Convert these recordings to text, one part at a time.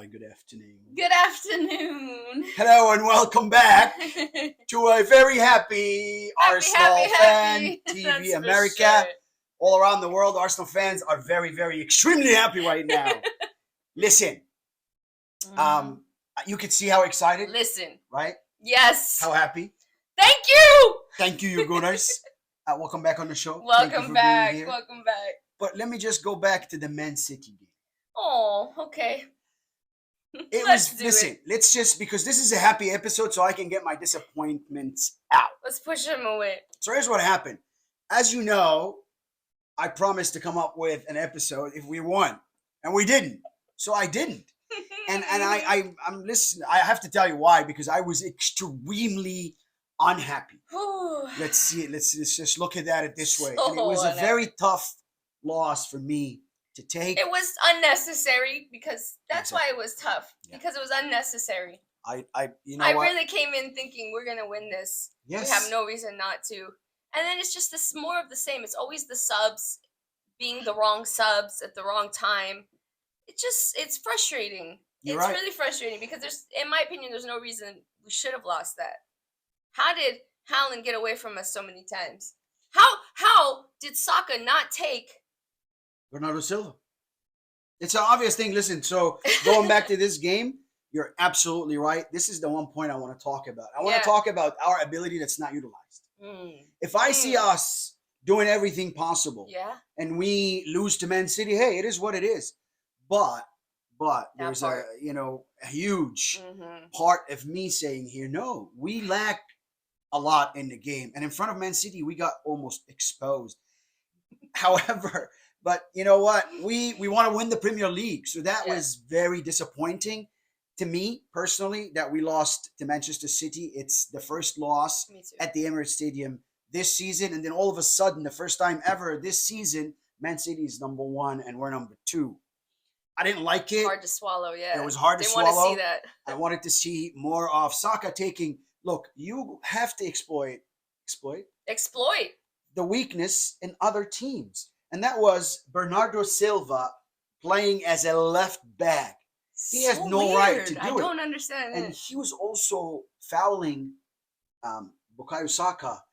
good afternoon. Good afternoon. Hello and welcome back to a very happy Arsenal fan TV That's America. sure. All around the world, Arsenal fans are very, very extremely happy right now. Listen, you can see how excited, Listen. right? Yes. How happy. Thank you. Thank you, you Gunners. Welcome back on the show. Thank you Welcome for back. being here. Welcome back. But let me just go back to the Man City game. Oh, okay. Let's just, because this is a happy episode, so I can get my disappointments out. Let's push him away. So here's what happened. As you know, I promised to come up with an episode if we won, and we didn't. So I didn't. And I'm listening. I have to tell you why, because I was extremely unhappy. Let's see it. Let's just look at that this way. And it was a very tough loss for me to take. It was unnecessary because that's why it was tough. Yeah. Because it was unnecessary. I really came in thinking we're gonna win this. Yes. We have no reason not to. And then it's just this more of the same. It's always the subs being the wrong subs at the wrong time. It's frustrating. You're it's right. really frustrating because in my opinion, there's no reason we should have lost that. How did Haaland get away from us so many times? How did Saka not take Bernardo Silva? It's an obvious thing. Listen, so going back to this game, you're absolutely right. This is the one point I want to talk about. I want to talk about our ability that's not utilized. If I see us doing everything possible and we lose to Man City, hey, it is what it is. But there's a huge part of me saying here, no, we lack a lot in the game. And in front of Man City, we got almost exposed. However, but you know what? We want to win the Premier League. So that was very disappointing to me personally that we lost to Manchester City. It's the first loss at the Emirates Stadium this season. And then all of a sudden, the first time ever this season, Man City is number 1 and we're number 2. I didn't like it. Hard to swallow, yeah. It was hard to swallow. Want to see that. I wanted to see more of Saka taking. Look, you have to exploit the weakness in other teams. And that was Bernardo Silva playing as a left back. He has no right to do it. I don't understand that. And he was also fouling Bukayo Saka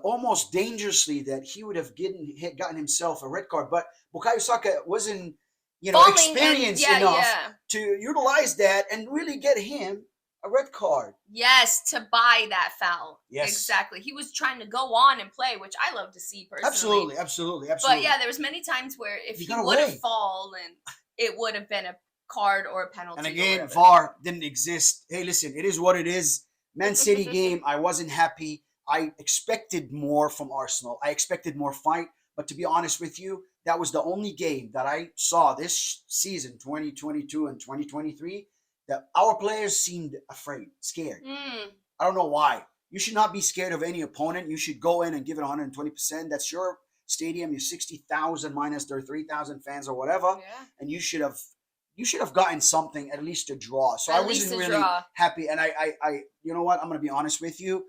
almost dangerously, that he would have gotten himself a red card. But Bukayo Saka wasn't experienced enough to utilize that and really get him a red card. Yes, to buy that foul. Yes. Exactly. He was trying to go on and play, which I love to see personally. Absolutely. But yeah, there was many times where if he would have fallen, it would have been a card or a penalty. And again, VAR didn't exist. Hey, listen, it is what it is. Man City game, I wasn't happy. I expected more from Arsenal. I expected more fight. But to be honest with you, that was the only game that I saw this season, 2022 and 2023, that our players seemed afraid, scared. I don't know why. You should not be scared of any opponent. You should go in and give it 120%. That's your stadium. You're 60,000 minus their 3,000 fans or whatever. Yeah. And you should have gotten something, at least a draw. So I wasn't really happy. And I you know what? I'm going to be honest with you.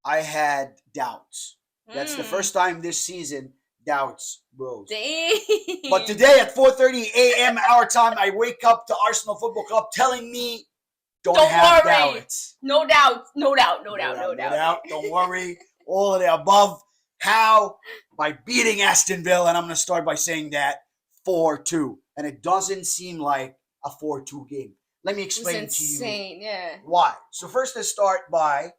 I had doubts. That's the first time this season doubts rose. But today at 4:30 a.m. our time, I wake up to Arsenal Football Club telling me, don't have worry. Doubts. No doubt. Don't worry. All of the above. How? By beating Aston Villa. And I'm going to start by saying that 4-2. And it doesn't seem like a 4-2 game. Let me explain to you why. So first, let's start by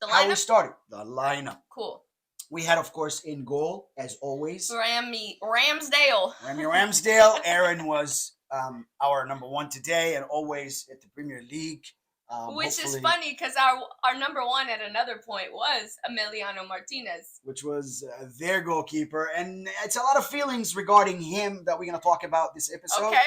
how we started. The lineup. Cool. We had, of course, in goal, as always, Ramsdale. Aaron was our number 1 today and always at the Premier League. Which is funny because our number 1 at another point was Emiliano Martinez. Which was their goalkeeper. And it's a lot of feelings regarding him that we're going to talk about this episode. Okay.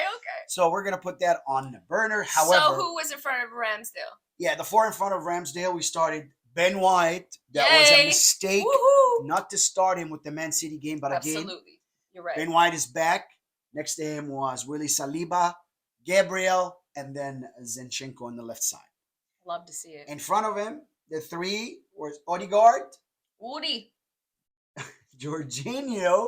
So we're going to put that on the burner. However, so who was in front of Ramsdale? Yeah, the 4 in front of Ramsdale, we started Ben White. That was a mistake. Woohoo! Not to start him with the Man City game, but absolutely, you're right. Ben White is back. Next to him was Willy Saliba, Gabriel, and then Zinchenko on the left side. Love to see it. In front of him, the 3 was Odegaard, Woody, Jorginho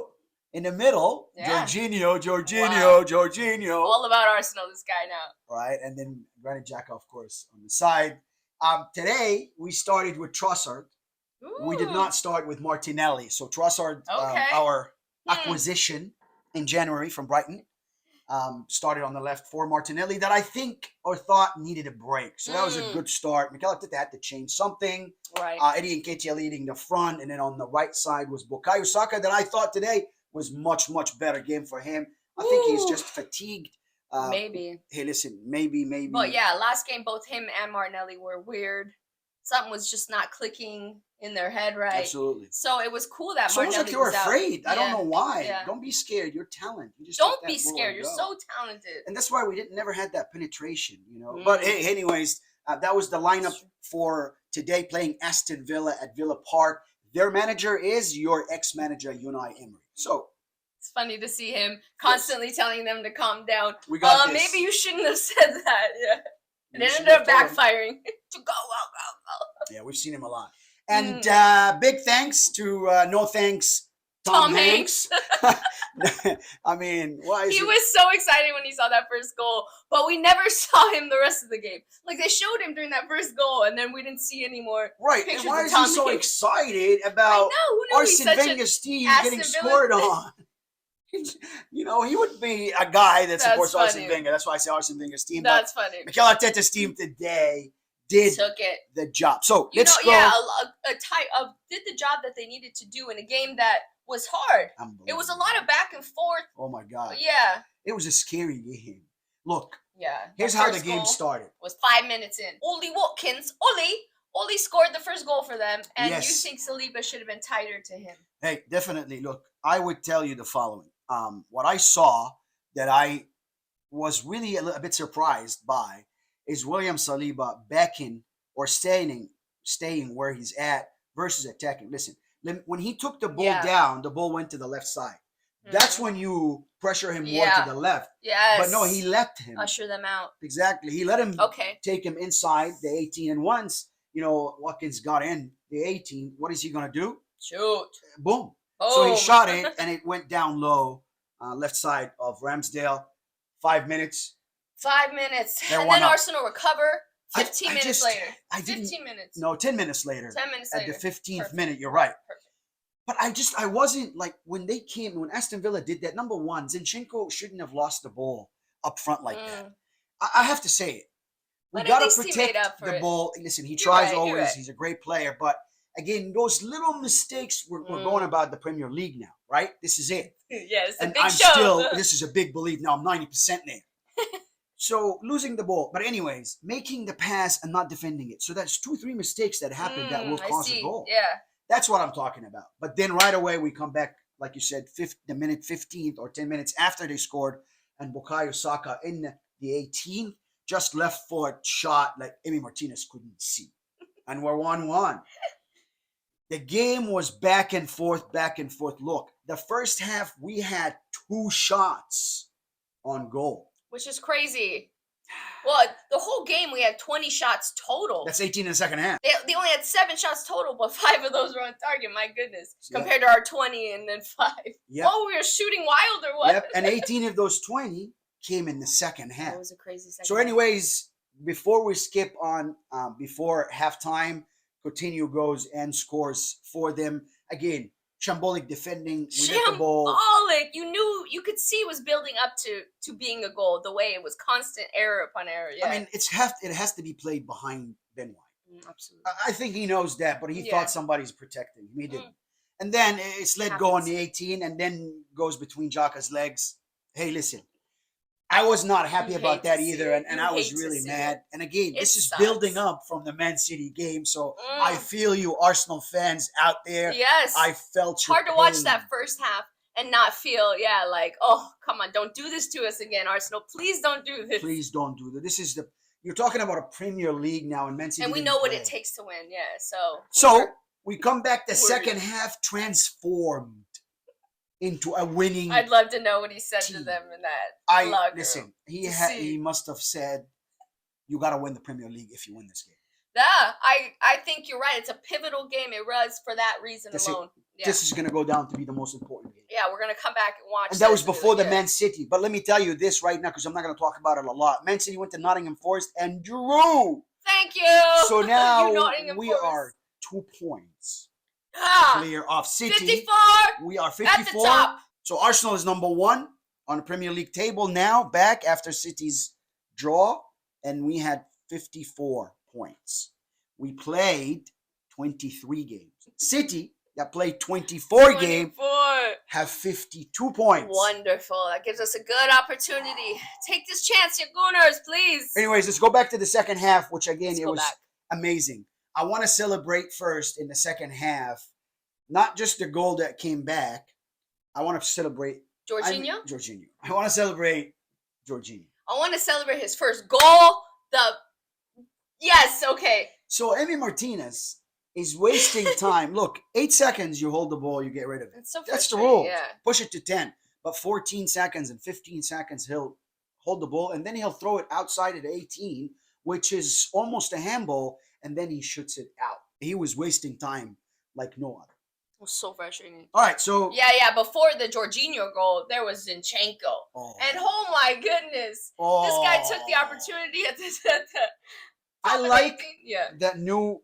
In the middle, Yeah. Jorginho. All about Arsenal, this guy now. Right, and then Granit Xhaka, of course, on the side. Today, we started with Trossard. We did Ooh. not start with Martinelli. So Trossard, Okay. our acquisition in January from Brighton, started on the left for Martinelli that I think or thought needed a break. So that was a good start. Mikel Arteta had to change something. Right. Eddie Nketiah leading the front, and then on the right side was Bukayo Saka that I thought today was much, much better game for him. I think he's just fatigued. Maybe. Hey, listen, maybe. But yeah, last game, both him and Martinelli were weird. Something was just not clicking in their head right. Absolutely. So it was cool that It's almost Martinelli like you were was out. afraid. I don't know why. Yeah. Don't be scared. You're talented. You just Don't be scared. You're so talented. And that's why we never had that penetration, But hey, anyways, that was the lineup for today, playing Aston Villa at Villa Park. Their manager is your ex-manager, Unai Emery. So it's funny to see him constantly telling them to calm down. We got this. Maybe you shouldn't have said that. Yeah. And it ended up backfiring. To go. Yeah, we've seen him a lot. And big thanks to No Thanks, Tom Hanks. I mean, why is he was so excited when he saw that first goal, but we never saw him the rest of the game. Like, they showed him during that first goal, and then we didn't see any more pictures. And why is he so excited about Arsene Wenger's team getting scored on? He would be a guy that supports Arsene Wenger. That's why I say Arsene Wenger's team. That's funny. Mikel Arteta's team today did the job. So let's go. Yeah, did the job that they needed to do in a game that was hard. It was a lot of back and forth. Oh my God. Yeah. It was a scary game. Look. Yeah. Here's how the game started. Was 5 minutes in. Oli Watkins, Oli scored the first goal for them, and you think Saliba should have been tighter to him. Hey, definitely. Look, I would tell you the following. What I saw that I was really a bit surprised by is William Saliba backing or staying where he's at versus attacking. Listen, when he took the ball down, the ball went to the left side. That's when you pressure him more to the left. Yes. But no, he left him. Usher them out. Exactly. He let him take him inside the 18. And once, Watkins got in the 18, what is he going to do? Shoot. Boom. So he shot it, and it went down low, left side of Ramsdale. 5 minutes. 5 minutes. And then Arsenal recover 15 minutes later. 15 minutes. No, 10 minutes later. 10 minutes later. At the 15th minute, you're right. Perfect. But I wasn't like, when Aston Villa did that, number one, Zinchenko shouldn't have lost the ball up front like that. I have to say it. We got to protect the ball. Listen, he tries always. He's a great player. But again, those little mistakes, we're going about the Premier League now, right? This is it. Yes, and I'm still, this is a big belief now. I'm 90% there. So losing the ball. But anyways, making the pass and not defending it. So that's 2-3 mistakes that happen that will cause a goal. Yeah. That's what I'm talking about. But then right away we come back, like you said, the minute 15th or 10 minutes after they scored, and Bukayo Saka in the 18th, just left foot shot like Emi Martinez couldn't see. And we're 1-1. The game was back and forth, back and forth. Look, the first half we had 2 shots on goal. Which is crazy. Well, the whole game we had 20 shots total. That's 18 in the second half. They only had 7 shots total, but 5 of those were on target. My goodness. Compared to our 20 and then 5. Yep. Oh, we were shooting wild or what? Yep, and 18 of those 20 came in the second half. That was a crazy second So anyways, before we skip on, before halftime, Coutinho goes and scores for them. Again, shambolic defending. We get the ball. Shambolic. You could see it was building up to being a goal. The way it was constant error upon error. Yeah. I mean, it has to be played behind Ben White. Absolutely. I think he knows that, but he thought somebody's protecting him. He didn't. And then it's let go on the 18, and then goes between Xhaka's legs. Hey, listen. I was not happy about that either, and I was really mad. And again, this is building up from the Man City game, so I feel you, Arsenal fans out there. Yes. I felt your hard to watch that first half and not feel, like, oh, come on, don't do this to us again, Arsenal. Please don't do this. Please don't do this. You're talking about a Premier League now, and Man City. And we know what it takes to win, So we come back the second half transformed into a winning. I'd love to know what he said to them in that. Listen, he must have said, "You got to win the Premier League if you win this game." Yeah, I think you're right. It's a pivotal game. It was for that reason alone. This is going to go down to be the most important game. Yeah, we're gonna come back and watch. And that was this before the yeah. Man City. But let me tell you this right now, because I'm not going to talk about it a lot. Man City went to Nottingham Forest and drew. Thank you. So now You Nottingham we Forest. are 2 points Ah, clear of City. 54 We are at the 54. top. So Arsenal is number 1 on the Premier League table now, back after City's draw, and we had 54 points. We played 23 games. City, that played 24 games, have 52 points. Wonderful. That gives us a good opportunity. Take this chance, you Gooners, please. Anyways, let's go back to the second half, which again, Let's it go was back. amazing. I want to celebrate first in the second half, not just the goal that came back. I want to celebrate Jorginho? Jorginho. I want to celebrate Jorginho. I want to celebrate his first goal. Yes, okay. So Emi Martinez is wasting time. Look, 8 seconds, you hold the ball, you get rid of it. It's so That's the frustrating, rule. yeah. Push it to 10. But 14 seconds and 15 seconds, he'll hold the ball, and then he'll throw it outside of the 18, which is almost a handball, and then he shoots it out. He was wasting time like no other. It was so frustrating. All right, so... Yeah, before the Jorginho goal, there was Zinchenko. Oh. And oh my goodness, this guy took the opportunity at the I like yeah. that new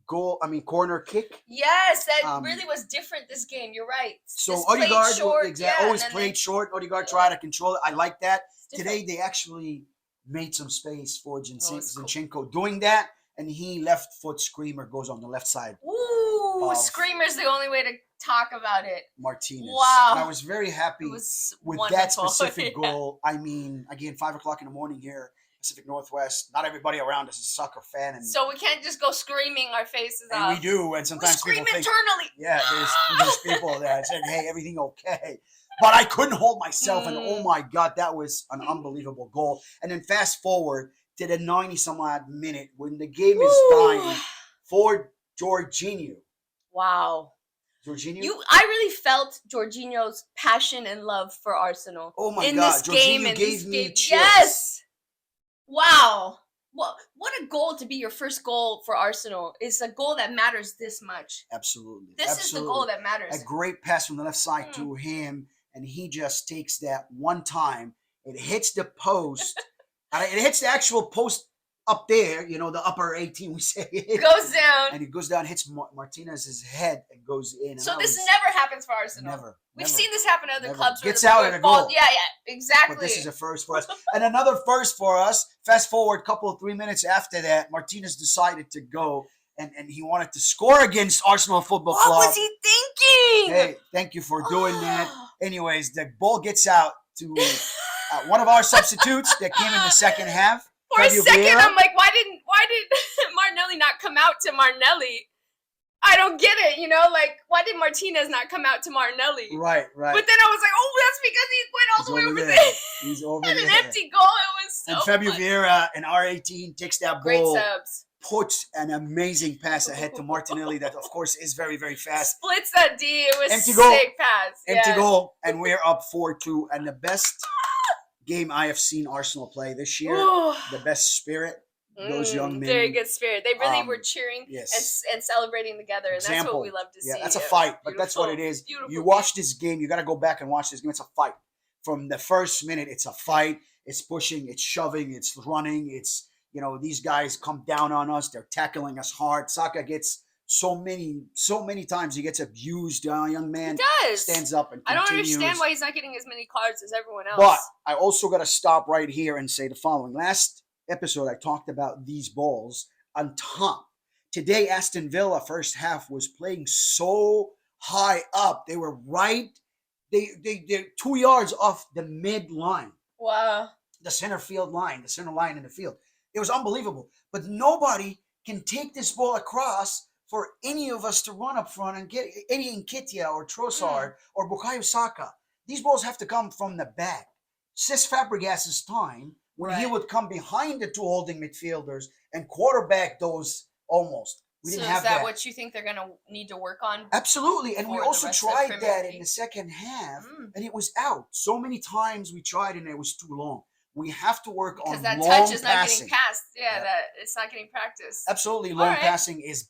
corner kick. Yes, that really was different this game. You're right. So Just Odegaard short, always played short. Odegaard tried to control it. I like that. Different. Today they actually made some space for Zinchenko cool. doing that, and he left foot screamer goes on the left side. Ooh, screamer's the only way to talk about it. Martinez. Wow. And I was very happy with that specific goal. I mean, again, 5:00 in the morning here, Pacific Northwest. Not everybody around us is a soccer fan, and so we can't just go screaming our faces off. And we do, and sometimes we scream people think, internally. Yeah, there's people that said, "Hey, everything okay?" But I couldn't hold myself, and oh my God, that was an unbelievable goal. And then fast forward to the 90-some-odd minute when the game is dying for Jorginho. Wow. Jorginho? I really felt Jorginho's passion and love for Arsenal. Oh my in God, this Jorginho game, gave me chills. Yes. Wow. What a goal to be your first goal for Arsenal. Is a goal that matters this much. Absolutely. This is the goal that matters. A great pass from the left side to him, and he just takes that one time. It hits the post. It hits the actual post up there, the upper 18, we say. It goes down. And it goes down, hits Martinez's head, and goes in. So this never happens for Arsenal. Never. We've seen this happen in other clubs. Gets out at a goal. Yeah, exactly. But this is a first for us. And another first for us. Fast forward 3 minutes after that, Martinez decided to go, and he wanted to score against Arsenal Football Club. What was he thinking? Hey, thank you for doing that. Anyways, the ball gets out to one of our substitutes that came in the second half. For a second, I'm like, why did Martinelli not come out to Martinelli? I don't get it, why did Martinez not come out to Martinelli? Right. But then I was like, oh, that's because he went all the way over there. He's over and there. an empty goal, it was so And Fabio Vieira in R18 takes that Great ball, subs. puts an amazing pass ahead to Martinelli that, of course, is very, very fast. Splits that D. It was Empty goal. Sick pass. Empty goal, and we're up 4-2. And the best game I have seen Arsenal play this year, the best spirit, those young men. Very good spirit. They really were cheering and celebrating together, and that's what we love to see. Yeah, that's a fight, but that's what it is. Beautiful you watch this game, you got to go back and watch this game. It's a fight. From the first minute, it's a fight. It's pushing, it's shoving, it's running. It's, these guys come down on us. They're tackling us hard. Saka gets so many times he gets abused. Young man stands up and continues. I don't understand why he's not getting as many cards as everyone else. But I also got to stop right here and say the following. Last episode, I talked about these balls on top. Today, Aston Villa first half was playing so high up. They were they're 2 yards off the mid line. Wow. The center line in the field. It was unbelievable. But nobody can take this ball across for any of us to run up front and get Eddie Nketiah or Trossard or Bukayo Saka. These balls have to come from the back. Cesc Fabregas's time, when he would come behind the two holding midfielders and quarterback those almost. We didn't have that. Is that what you think they're going to need to work on? Absolutely. And we also tried that in the second half, and it was out. So many times we tried, and it was too long. We have to work on long passing. Because that touch is not getting passed. Yeah, that it's not getting practiced. Absolutely. Long passing is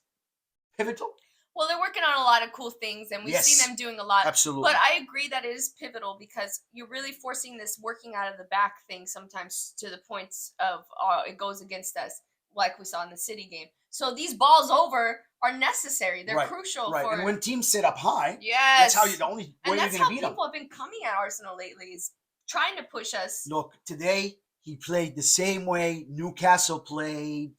pivotal. Well, they're working on a lot of cool things, and we've Yes. seen them doing a lot. Absolutely. But I agree that it is pivotal because you're really forcing this working out of the back thing sometimes to the points of it goes against us, like we saw in the City game. So these balls over are necessary. They're Right, crucial right. for. And when teams sit up high, Yes. that's how the only way and you're that's going how to beat them. people have been coming at Arsenal lately, is trying to push us. Look, today he played the same way Newcastle played,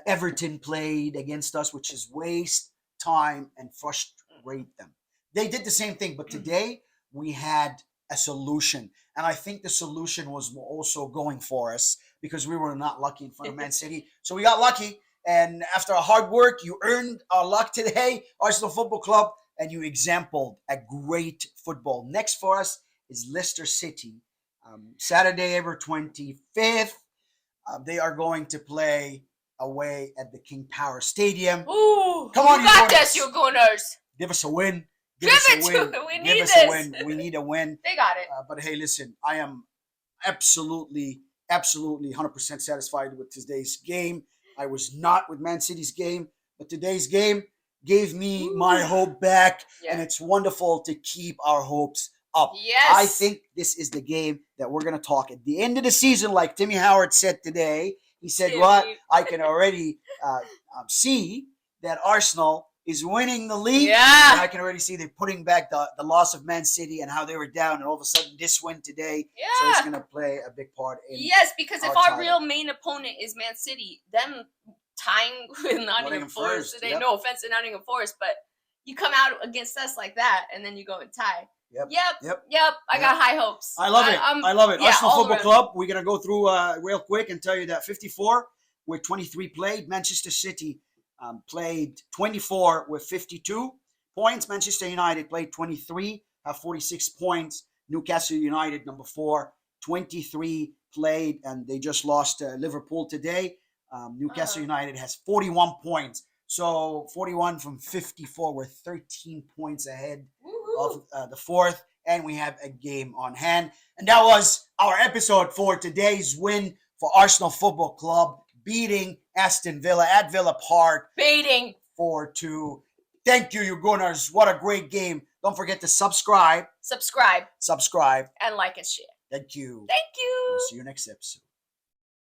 Everton played against us, which is waste time and frustrate them. They did the same thing, but today we had a solution. And I think the solution was also going for us because we were not lucky in front of Man City. So we got lucky. And after a hard work, you earned our luck today, Arsenal Football Club, and you exemplified a great football. Next for us is Leicester City. Saturday, April 25th. They are going to play away at the King Power Stadium. Ooh, come on, you got this, you Gunners. Give us a win. Give it to them. We need this. We need a win. They got it. But hey, listen, I am absolutely 100% satisfied with today's game. I was not with Man City's game, but today's game gave me my hope back, and it's wonderful to keep our hopes up. Yes. I think this is the game that we're going to talk at the end of the season, like Timmy Howard said today. He said, "What? I can already see that Arsenal is winning the league. Yeah. And I can already see they're putting back the loss of Man City and how they were down, and all of a sudden this win today. Yeah. So it's going to play a big part in Yes, because if our our title. real main opponent is Man City, them tying with Nottingham Forest today, yep. no offense to Nottingham Forest, but you come out against us like that, and then you go and tie. Yep. I got high hopes. I love it. I love it. Yeah, Arsenal all Football around. Club. We're going to go through real quick and tell you that 54 with 23 played. Manchester City played 24 with 52 points. Manchester United played 23, have 46 points. Newcastle United, number 4, 23 played, and they just lost Liverpool today. Newcastle United has 41 points. So 41 from 54. We're 13 points ahead of the fourth, and we have a game on hand. And that was our episode for today's win for Arsenal Football Club, beating Aston Villa at Villa Park. Beating 4-2. Thank you, you Gunners. What a great game. Don't forget to subscribe, subscribe, and and like and share. Thank you. Thank you. We'll see you next episode.